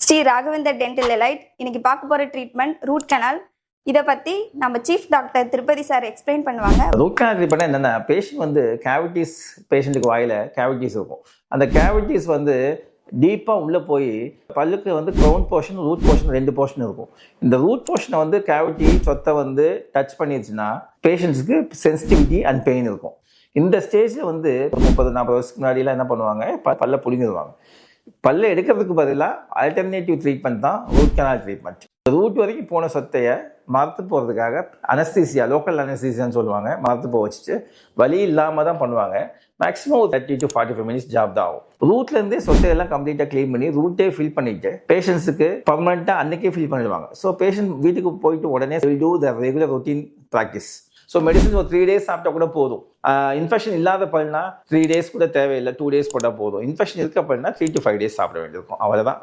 Sri Raghavendra dental elite. இன்னைக்கு பார்க்க போகிற ட்ரீட்மெண்ட் ரூட் கனால். இதை பற்றி நம்ம chief doctor Tirupati sir explain பண்ணுவாங்க. ரூட் கனால் ட்ரீட்மெண்ட் என்னென்னா, பேஷண்ட் வந்து கேவிட்டிஸ், பேஷண்ட்டுக்கு வாயில் கேவிட்டிஸ் இருக்கும். அந்த கேவிட்டிஸ் வந்து டீப்பாக உள்ளே போய் பல்லுக்கு வந்து crown portion, root portion, 2 portion இருக்கும். இந்த ரூட் போர்ஷனை வந்து கேவிட்டி சொத்தை வந்து டச் பண்ணிடுச்சுன்னா பேஷண்ட்ஸுக்கு சென்சிட்டிவிட்டி அண்ட் பெயின் இருக்கும். இந்த ஸ்டேஜில் வந்து 30-40 வருஷத்துக்கு முன்னாடிலாம் என்ன பண்ணுவாங்க, பல்ல புடுங்கிடுவாங்க. பல்ல எடுக்கிறதுக்கு பதிலாக ஆல்டர்னேட்டிவ் ட்ரீட்மெண்ட் தான் ரூட் கனால் ட்ரீட்மெண்ட். ரூட் வரைக்கும் போன சொத்தையை மரத்து போகிறதுக்காக அனஸ்தீசியா, லோக்கல் அனஸ்தீசியான்னு சொல்லுவாங்க, மரத்து போக வச்சுட்டு வலி இல்லாமல் தான் பண்ணுவாங்க. மேக்ஸிமம் ஒரு 30 to 45 மினிட்ஸ் ஜாப் தான் ஆகும். ரூட்லேருந்தே சொத்தையெல்லாம் கம்ப்ளீட்டாக க்ளீன் பண்ணி ரூட்டே ஃபில் பண்ணிட்டு பேஷண்ட்ஸுக்கு பர்மனெண்ட்டாக அன்றைக்கே ஃபில் பண்ணிடுவாங்க. ஸோ பேஷண்ட் வீட்டுக்கு போயிட்டு உடனே to the regular routine practice. So medicines ஒரு 3 days சாப்பிட்டா கூட போதும். இன்ஃபெக்ஷன் இல்லாத பல்னா 3 days கூட தேவையில்லை, 2 days போட்டால் போதும். இன்ஃபெக்ஷன் இருக்க பல்னா 3 to 5 days சாப்பிட வேண்டியிருக்கும். அவ்வளோதான்.